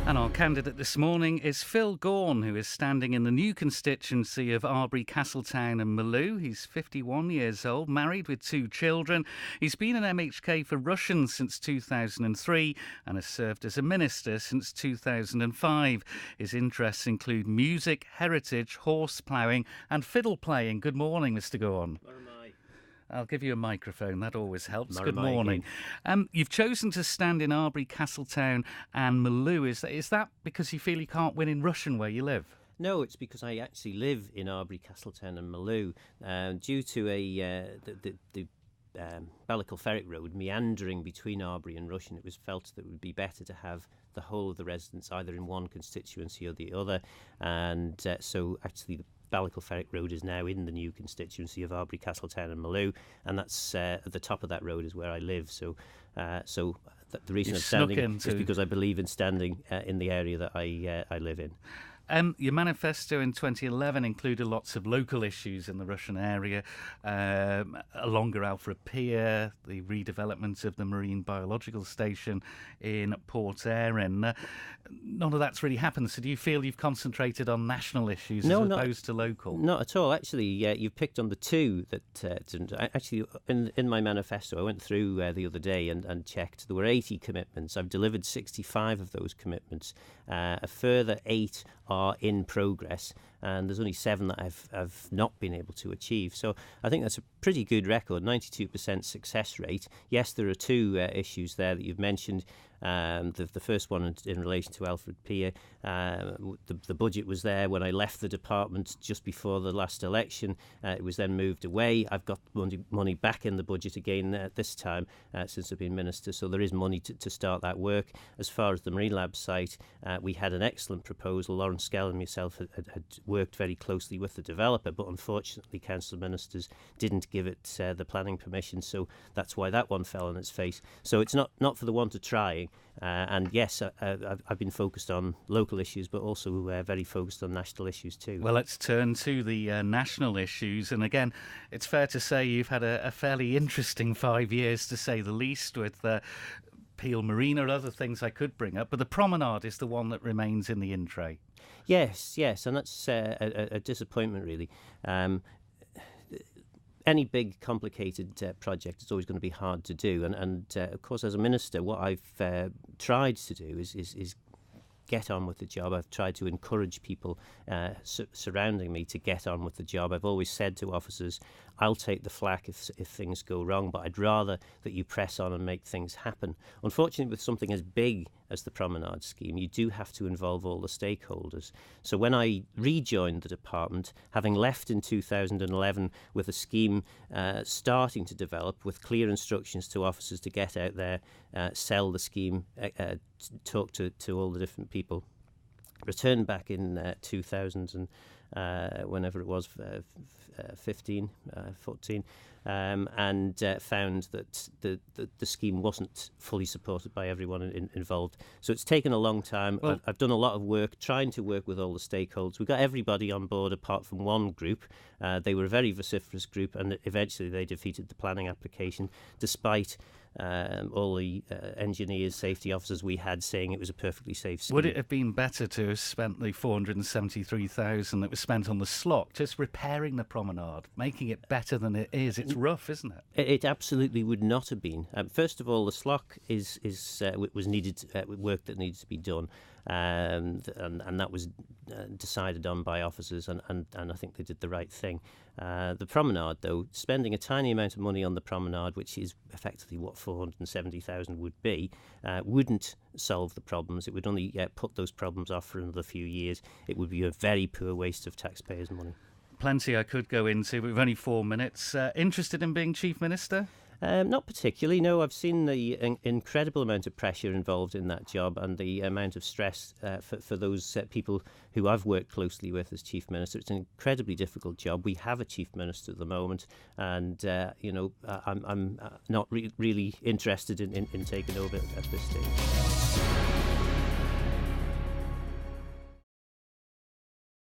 And our candidate this morning is Phil Gawne, who is standing in the new constituency of Arbory Castletown and Malew. He's 51 years old, married with 2 children. He's been an MHK for Russian since 2003 and has served as a minister since 2005. His interests include music, heritage, horse ploughing and fiddle playing. Good morning, Mr Gawne. I'll give you a microphone, that always helps. Good morning. You've chosen to stand in Arbory Castletown and Malew. Is that because you feel you can't win in Russian where you live? No, it's because I actually live in Arbory Castletown and Malew. Due to the Ballicle-Ferrick Road meandering between Arbory and Russian, it was felt that it would be better to have the whole of the residents either in one constituency or the other. And so actually the Ballicle-Ferrick Road is now in the new constituency of Arbory Castletown and Malew, and that's at the top of that road is where I live. So the reason I'm standing is because I believe in standing in the area that I live in. Your manifesto in 2011 included lots of local issues in the Russian area, a longer Alfred Pier, the redevelopment of the Marine Biological Station in Port Erin. None of that's really happened, so do you feel you've concentrated on national issues as opposed to local? Not at all. Actually, you've picked on the two that... actually, in my manifesto, I went through the other day and checked. There were 80 commitments. I've delivered 65 of those commitments. A further 8 are in progress, and there's only 7 that I've not been able to achieve. So I think that's a pretty good record, 92% success rate. Yes, there are 2 issues there that you've mentioned. The first one in relation to Alfred Pier. The budget was there when I left the department just before the last election. It was then moved away. I've got money back in the budget again this time since I've been minister, so there is money to start that work. As far as the Marine Lab site, we had an excellent proposal. Lawrence Skell and myself had worked very closely with the developer, but unfortunately council ministers didn't give it the planning permission, so that's why that one fell on its face. So it's not for the want of trying. And yes, I've been focused on local issues, but also very focused on national issues too. Well, let's turn to the national issues. And again, it's fair to say you've had a fairly interesting 5 years, to say the least, with Peel Marina and other things I could bring up. But the promenade is the one that remains in the in-tray. Yes, and that's a disappointment, really. Any big, complicated project is always going to be hard to do. And of course, as a minister, what I've tried to do is get on with the job. I've tried to encourage people surrounding me to get on with the job. I've always said to officers, I'll take the flak if things go wrong, but I'd rather that you press on and make things happen. Unfortunately, with something as big as the promenade scheme, you do have to involve all the stakeholders. So when I rejoined the department, having left in 2011 with a scheme starting to develop with clear instructions to officers to get out there, sell the scheme, talk to all the different people, returned back in 2000 and whenever it was, 14, and found that the scheme wasn't fully supported by everyone involved. So it's taken a long time. Well, I've done a lot of work trying to work with all the stakeholders. We got everybody on board apart from one group. They were a very vociferous group, and eventually they defeated the planning application, despite all the engineers, safety officers we had saying it was a perfectly safe scheme. Would it have been better to have spent the $473,000 that was spent on the slot, just repairing the promenade, making it better than it is? It's rough, isn't it? It absolutely would not have been. First of all, the slot was needed work that needed to be done, and that was decided on by officers, and I think they did the right thing. The promenade, though, spending a tiny amount of money on the promenade, which is effectively what $470,000 would be, wouldn't solve the problems. It would only put those problems off for another few years. It would be a very poor waste of taxpayers' money. Plenty I could go into, but we've only 4 minutes. Interested in being Chief Minister? Not particularly, no. I've seen the incredible amount of pressure involved in that job and the amount of stress for those people who I've worked closely with as Chief Minister. It's an incredibly difficult job. We have a Chief Minister at the moment, and I'm not really interested in taking over at this stage.